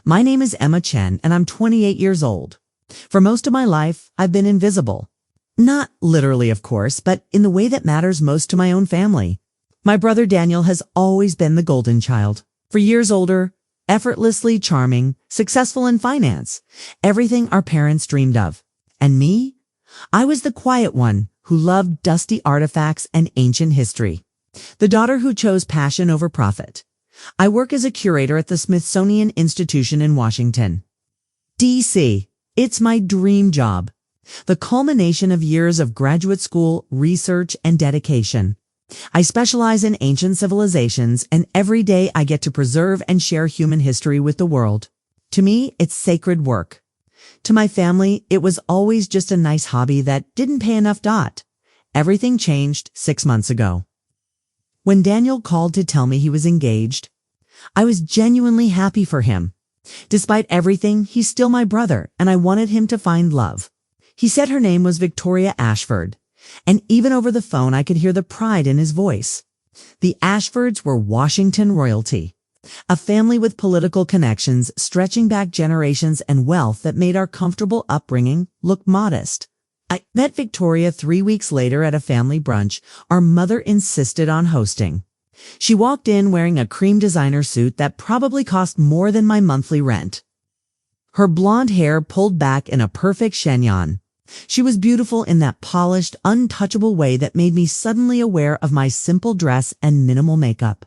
My name is Emma Chen, and I'm 28 years old. For most of my life, I've been invisible. Not literally, of course, but in the way that matters most to my own family. My brother Daniel has always been the golden child. For years older, effortlessly charming, successful in finance, everything our parents dreamed of. And me? I was the quiet one who loved dusty artifacts and ancient history. The daughter who chose passion over profit. I work as a curator at the Smithsonian Institution in Washington, D.C. It's my dream job. The culmination of years of graduate school, research, and dedication. I specialize in ancient civilizations, and every day I get to preserve and share human history with the world. To me, it's sacred work. To my family, it was always just a nice hobby that didn't pay enough dot. Everything changed 6 months ago. When Daniel called to tell me he was engaged, I was genuinely happy for him. Despite everything, he's still my brother, and I wanted him to find love. He said her name was Victoria Ashford, and even over the phone I could hear the pride in his voice. The Ashfords were Washington royalty, a family with political connections stretching back generations and wealth that made our comfortable upbringing look modest. I met Victoria 3 weeks later at a family brunch our mother insisted on hosting. She walked in wearing a cream designer suit that probably cost more than my monthly rent. Her blonde hair pulled back in a perfect chignon. She was beautiful in that polished, untouchable way that made me suddenly aware of my simple dress and minimal makeup.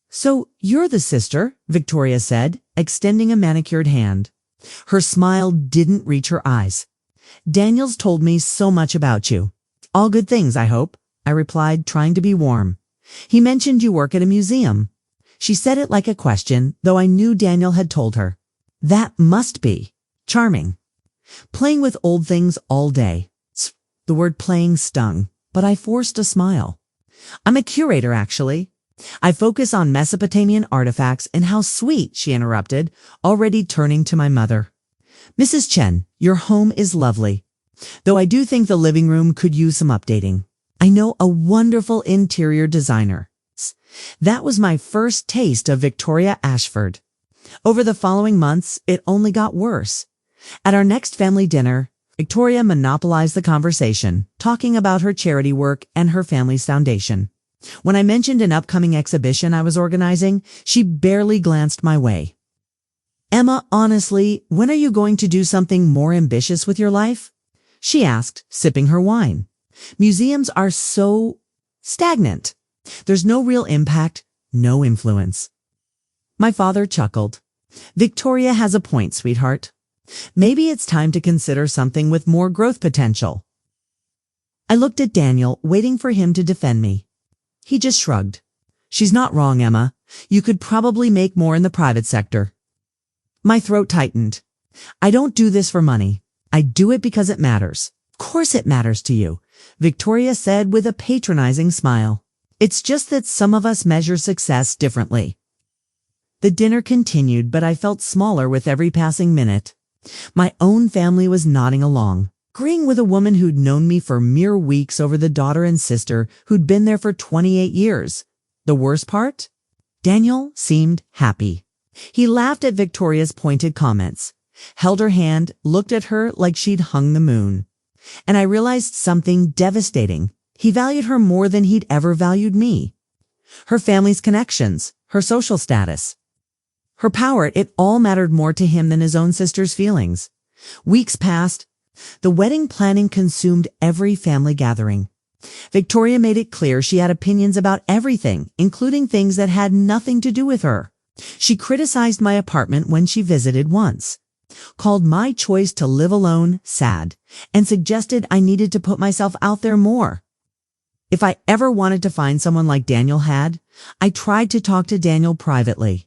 "So you're the sister," Victoria said, extending a manicured hand. Her smile didn't reach her eyes. "Daniel's told me so much about you." "All good things, I hope," I replied, trying to be warm. "He mentioned you work at a museum." She said it like a question, though I knew Daniel had told her. That must be charming. Playing with old things all day. The word playing stung, but I forced a smile. "I'm a curator, actually. I focus on Mesopotamian artifacts." "And how sweet," she interrupted, already turning to my mother. "Mrs. Chen, your home is lovely, though I do think the living room could use some updating. I know a wonderful interior designer." That was my first taste of Victoria Ashford. Over the following months, it only got worse. At our next family dinner, Victoria monopolized the conversation, talking about her charity work and her family's foundation. When I mentioned an upcoming exhibition I was organizing, she barely glanced my way. "Emma, honestly, when are you going to do something more ambitious with your life?" she asked, sipping her wine. "Museums are so stagnant. There's no real impact, no influence." My father chuckled. "Victoria has a point, sweetheart. Maybe it's time to consider something with more growth potential." I looked at Daniel, waiting for him to defend me. He just shrugged. "She's not wrong, Emma. You could probably make more in the private sector." My throat tightened. "I don't do this for money. I do it because it matters." "Of course it matters to you," Victoria said with a patronizing smile. "It's just that some of us measure success differently." The dinner continued, but I felt smaller with every passing minute. My own family was nodding along, agreeing with a woman who'd known me for mere weeks over the daughter and sister who'd been there for 28 years. The worst part? Daniel seemed happy. He laughed at Victoria's pointed comments, held her hand, looked at her like she'd hung the moon. And I realized something devastating. He valued her more than he'd ever valued me. Her family's connections, her social status, her power, it all mattered more to him than his own sister's feelings. Weeks passed. The wedding planning consumed every family gathering. Victoria made it clear she had opinions about everything, including things that had nothing to do with her. She criticized my apartment when she visited once, called my choice to live alone sad, and suggested I needed to put myself out there more. If I ever wanted to find someone like Daniel had, I tried to talk to Daniel privately.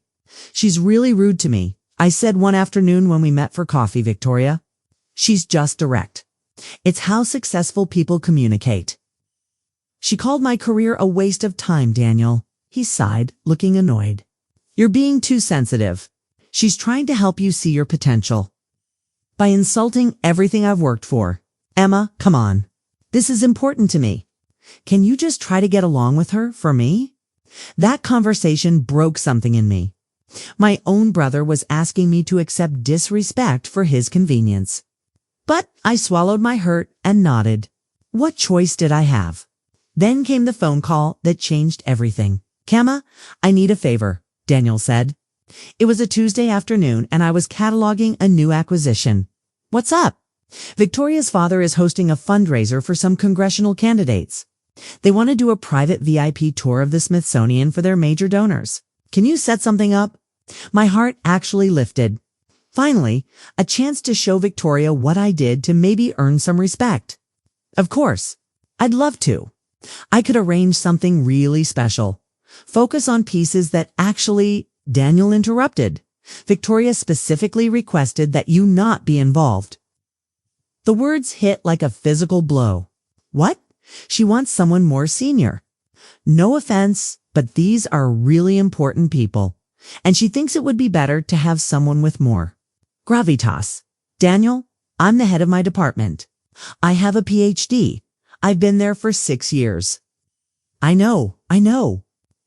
"She's really rude to me," I said one afternoon when we met for coffee, Victoria. "She's just direct. It's how successful people communicate." "She called my career a waste of time, Daniel." He sighed, looking annoyed. "You're being too sensitive. She's trying to help you see your potential by insulting everything I've worked for." "Emma, come on. This is important to me. Can you just try to get along with her for me?" That conversation broke something in me. My own brother was asking me to accept disrespect for his convenience. But I swallowed my hurt and nodded. What choice did I have? Then came the phone call that changed everything. "Kemma, I need a favor," Daniel said. It was a Tuesday afternoon and I was cataloging a new acquisition. "What's up?" "Victoria's father is hosting a fundraiser for some congressional candidates. They want to do a private VIP tour of the Smithsonian for their major donors. Can you set something up?" My heart actually lifted. Finally, a chance to show Victoria what I did to maybe earn some respect. Of course, I'd love to. I could arrange something really special. Focus on pieces that actually, Daniel interrupted. "Victoria specifically requested that you not be involved." The words hit like a physical blow. What? She wants someone more senior. No offense, but these are really important people. And she thinks it would be better to have someone with more gravitas. "Daniel, I'm the head of my department. I have a PhD. I've been there for 6 years. I know.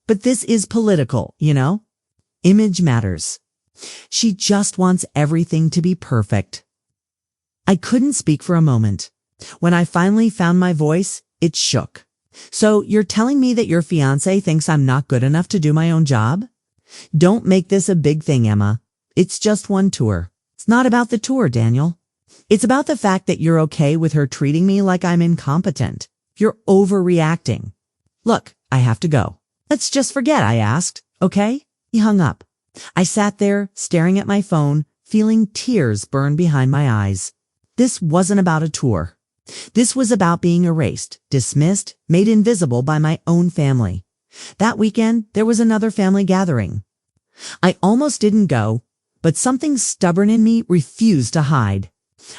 But this is political, you know? Image matters." She just wants everything to be perfect. I couldn't speak for a moment. When I finally found my voice, it shook. "So you're telling me that your fiancé thinks I'm not good enough to do my own job?" "Don't make this a big thing, Emma. It's just one tour." "It's not about the tour, Daniel. It's about the fact that you're okay with her treating me like I'm incompetent. You're overreacting." "Look, I have to go." "Let's just forget I asked, okay?" He hung up. I sat there, staring at my phone, feeling tears burn behind my eyes. This wasn't about a tour. This was about being erased, dismissed, made invisible by my own family. That weekend, there was another family gathering. I almost didn't go, but something stubborn in me refused to hide.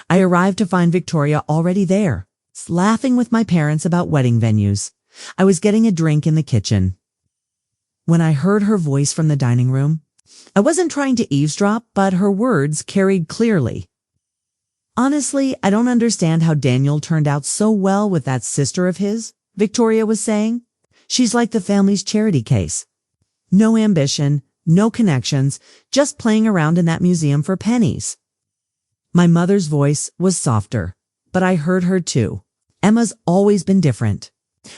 I arrived to find Victoria already there, laughing with my parents about wedding venues. I was getting a drink in the kitchen. When I heard her voice from the dining room, I wasn't trying to eavesdrop, but her words carried clearly. "Honestly, I don't understand how Daniel turned out so well with that sister of his," Victoria was saying. "She's like the family's charity case. No ambition, no connections, just playing around in that museum for pennies." My mother's voice was softer, but I heard her too. "Emma's always been different.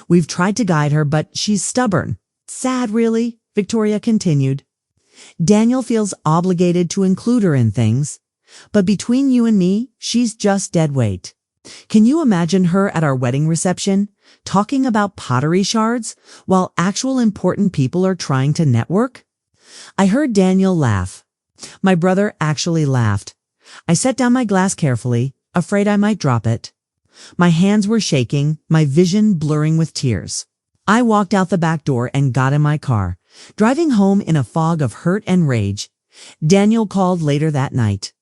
We've tried to guide her, but she's stubborn." "Sad, really," Victoria continued. "Daniel feels obligated to include her in things, but between you and me, she's just dead weight. Can you imagine her at our wedding reception, talking about pottery shards, while actual important people are trying to network?" I heard Daniel laugh. My brother actually laughed. I set down my glass carefully, afraid I might drop it. My hands were shaking, my vision blurring with tears. I walked out the back door and got in my car, driving home in a fog of hurt and rage. Daniel called later that night.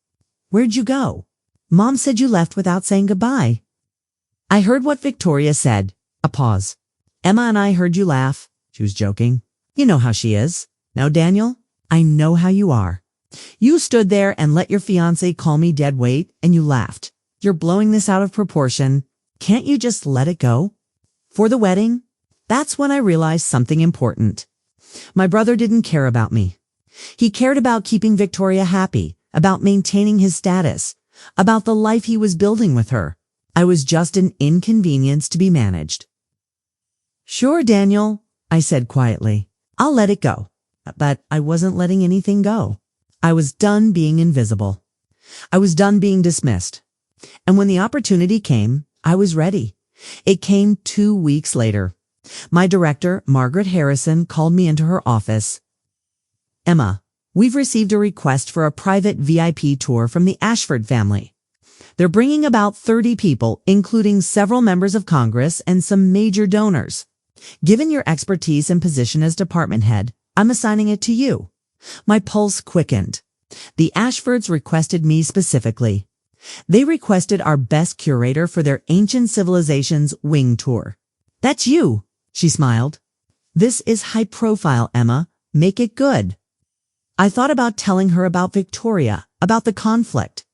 "Where'd you go? Mom said you left without saying goodbye." I heard what Victoria said. A pause. "Emma and I heard you laugh." She was joking. "You know how she is. Now, Daniel, I know how you are. You stood there and let your fiancé call me dead weight, and you laughed. You're blowing this out of proportion. Can't you just let it go?" For the wedding, that's when I realized something important. My brother didn't care about me. He cared about keeping Victoria happy, about maintaining his status, about the life he was building with her. I was just an inconvenience to be managed. "Sure, Daniel," I said quietly. "I'll let it go." But I wasn't letting anything go. I was done being invisible. I was done being dismissed. And when the opportunity came, I was ready. It came 2 weeks later. My director, Margaret Harrison, called me into her office. "Emma, we've received a request for a private VIP tour from the Ashford family. They're bringing about 30 people, including several members of Congress and some major donors. Given your expertise and position as department head, I'm assigning it to you." My pulse quickened. The Ashfords requested me specifically. They requested our best curator for their Ancient Civilizations wing tour. "That's you," she smiled. "This is high profile, Emma. Make it good." I thought about telling her about Victoria, about the conflict.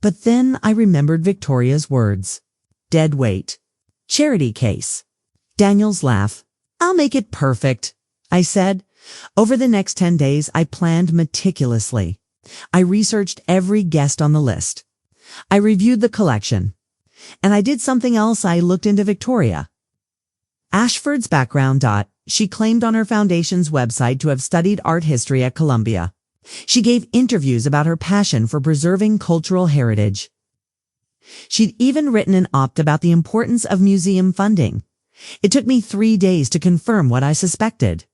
But then I remembered Victoria's words. Dead weight. Charity case. Daniel's laugh. "I'll make it perfect," I said, Over the next 10 days, I planned meticulously. I researched every guest on the list. I reviewed the collection. And I did something else. I looked into Victoria Ashford's background. She claimed on her foundation's website to have studied art history at Columbia. She gave interviews about her passion for preserving cultural heritage. She'd even written an op about the importance of museum funding. It took me 3 days to confirm what I suspected.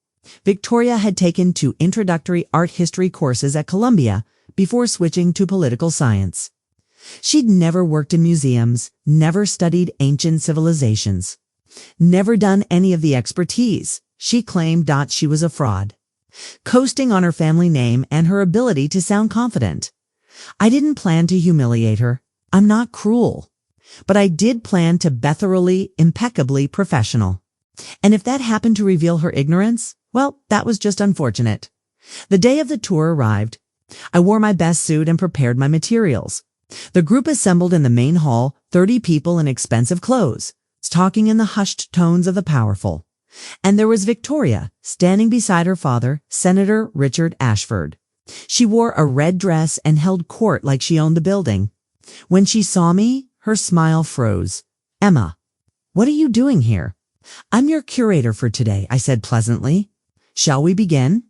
Victoria had taken 2 introductory art history courses at Columbia before switching to political science. She'd never worked in museums, never studied ancient civilizations, never done any of the expertise. She claimed she was a fraud, coasting on her family name and her ability to sound confident. I didn't plan to humiliate her. I'm not cruel. But I did plan to be thoroughly, impeccably professional. And if that happened to reveal her ignorance, well, that was just unfortunate. The day of the tour arrived. I wore my best suit and prepared my materials. The group assembled in the main hall, 30 people in expensive clothes, talking in the hushed tones of the powerful. And there was Victoria, standing beside her father, Senator Richard Ashford. She wore a red dress and held court like she owned the building. When she saw me, her smile froze. "Emma, what are you doing here?" "I'm your curator for today," I said pleasantly. "Shall we begin?"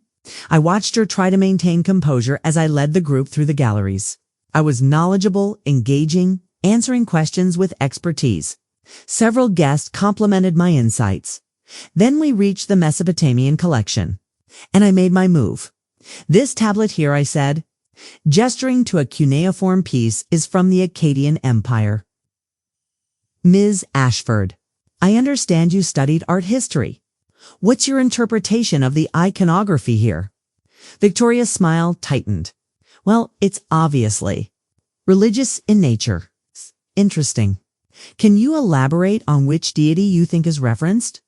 I watched her try to maintain composure as I led the group through the galleries. I was knowledgeable, engaging, answering questions with expertise. Several guests complimented my insights. Then we reached the Mesopotamian collection, and I made my move. "This tablet here," I said, gesturing to a cuneiform piece, "is from the Akkadian Empire." "Ms. Ashford, I understand you studied art history. What's your interpretation of the iconography here?" Victoria's smile tightened. "Well, it's obviously religious in nature." "Interesting. Can you elaborate on which deity you think is referenced?"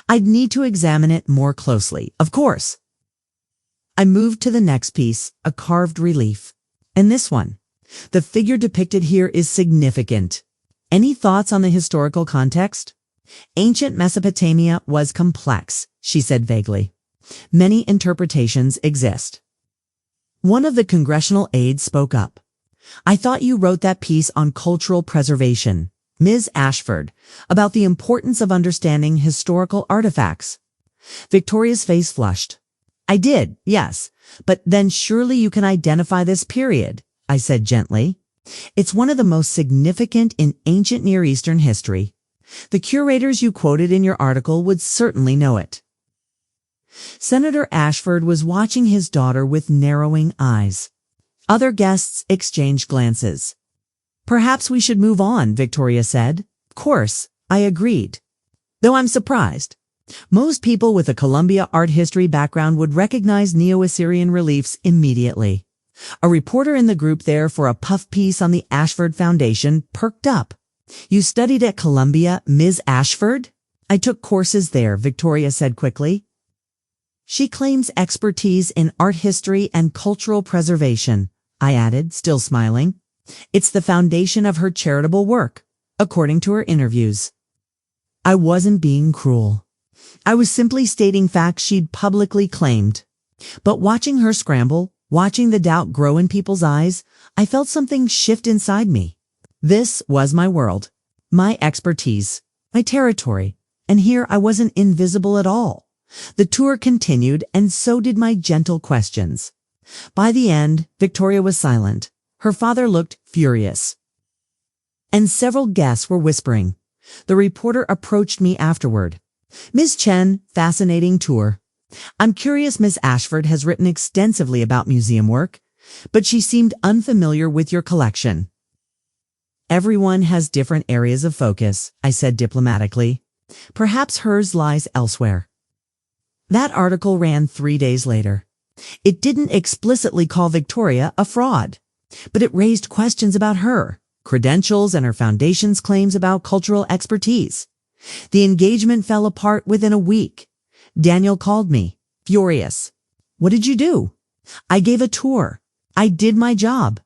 "I'd need to examine it more closely, of course." I moved to the next piece, a carved relief. And this one. The figure depicted here is significant. Any thoughts on the historical context? "Ancient Mesopotamia was complex," she said vaguely. "Many interpretations exist." One of the congressional aides spoke up. "I thought you wrote that piece on cultural preservation, Ms. Ashford, about the importance of understanding historical artifacts." Victoria's face flushed. "I did, yes, but then surely you can identify this period," I said gently. "It's one of the most significant in ancient Near Eastern history. The curators you quoted in your article would certainly know it." Senator Ashford was watching his daughter with narrowing eyes. Other guests exchanged glances. "Perhaps we should move on," Victoria said. "Of course," I agreed. Though I'm surprised. Most people with a Columbia art history background would recognize Neo-Assyrian reliefs immediately. A reporter in the group there for a puff piece on the Ashford Foundation perked up. "You studied at Columbia, Ms. Ashford?" "I took courses there," Victoria said quickly. "She claims expertise in art history and cultural preservation," I added, still smiling. "It's the foundation of her charitable work, according to her interviews." I wasn't being cruel. I was simply stating facts she'd publicly claimed. But watching her scramble, watching the doubt grow in people's eyes, I felt something shift inside me. This was my world, my expertise, my territory, and here I wasn't invisible at all. The tour continued, and so did my gentle questions. By the end, Victoria was silent. Her father looked furious. And several guests were whispering. The reporter approached me afterward. "Ms. Chen, fascinating tour. I'm curious Ms. Ashford has written extensively about museum work, but she seemed unfamiliar with your collection." "Everyone has different areas of focus," I said diplomatically. "Perhaps hers lies elsewhere." That article ran 3 days later. It didn't explicitly call Victoria a fraud, but it raised questions about her, credentials, and her foundation's claims about cultural expertise. The engagement fell apart within a week. Daniel called me, furious. "What did you do?" "I gave a tour. I did my job."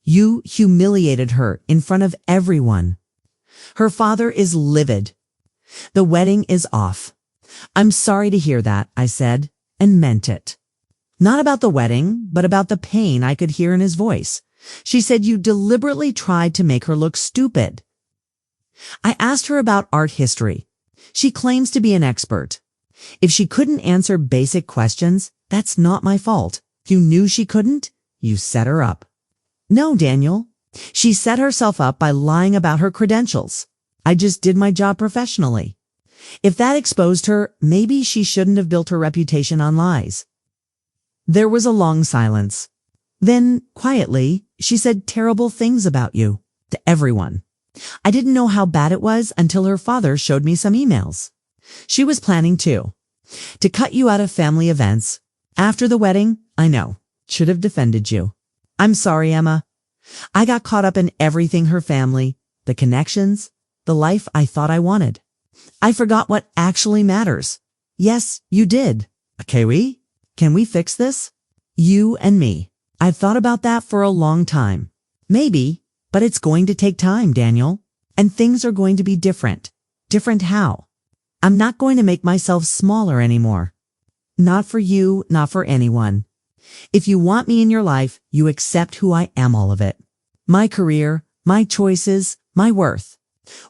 "You humiliated her in front of everyone." Her father is livid. "The wedding is off." "I'm sorry to hear that," I said, and meant it. Not about the wedding, but about the pain I could hear in his voice. She said you deliberately tried to make her look stupid. I asked her about art history. She claims to be an expert. If she couldn't answer basic questions, that's not my fault. You knew she couldn't? You set her up. No, Daniel. She set herself up by lying about her credentials. I just did my job professionally. If that exposed her, maybe she shouldn't have built her reputation on lies. There was a long silence. Then, quietly, she said terrible things about you, to everyone. I didn't know how bad it was until her father showed me some emails. She was planning to cut you out of family events. After the wedding, I know, should have defended you. I'm sorry, Emma. I got caught up in everything her family, the connections, the life I thought I wanted. I forgot what actually matters. Yes, you did. Can we fix this? You and me. I've thought about that for a long time. Maybe, but it's going to take time, Daniel. And things are going to be different. Different how? I'm not going to make myself smaller anymore. Not for you, not for anyone. If you want me in your life, you accept who I am, all of it. My career, my choices, my worth.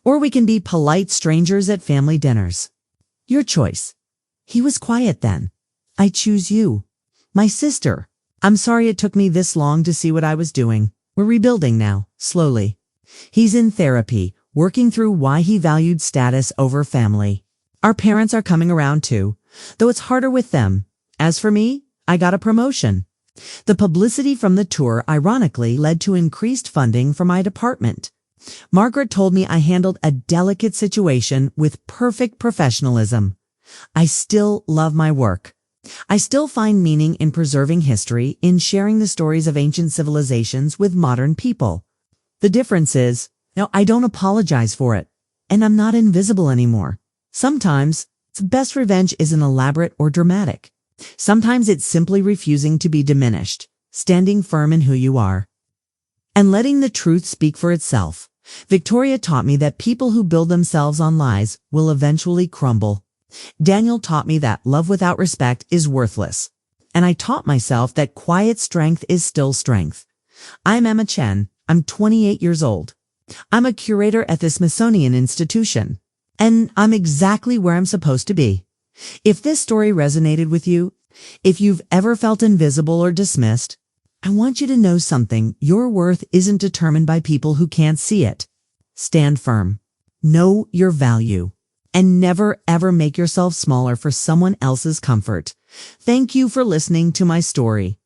Or we can be polite strangers at family dinners. Your choice. He was quiet then. I choose you. My sister. I'm sorry it took me this long to see what I was doing. We're rebuilding now, slowly. He's in therapy, working through why he valued status over family. Our parents are coming around too, though it's harder with them. As for me, I got a promotion. The publicity from the tour ironically led to increased funding for my department. Margaret told me I handled a delicate situation with perfect professionalism. I still love my work. I still find meaning in preserving history, in sharing the stories of ancient civilizations with modern people. The difference is, I don't apologize for it, and I'm not invisible anymore. Sometimes, the best revenge isn't elaborate or dramatic. Sometimes it's simply refusing to be diminished, standing firm in who you are, and letting the truth speak for itself. Victoria taught me that people who build themselves on lies will eventually crumble. Daniel taught me that love without respect is worthless. And I taught myself that quiet strength is still strength. I'm Emma Chen. I'm 28 years old. I'm a curator at the Smithsonian institution. And I'm exactly where I'm supposed to be. If this story resonated with you, if you've ever felt invisible or dismissed, I want you to know something. Your worth isn't determined by people who can't see it. Stand firm. Know your value. And never ever make yourself smaller for someone else's comfort. Thank you for listening to my story.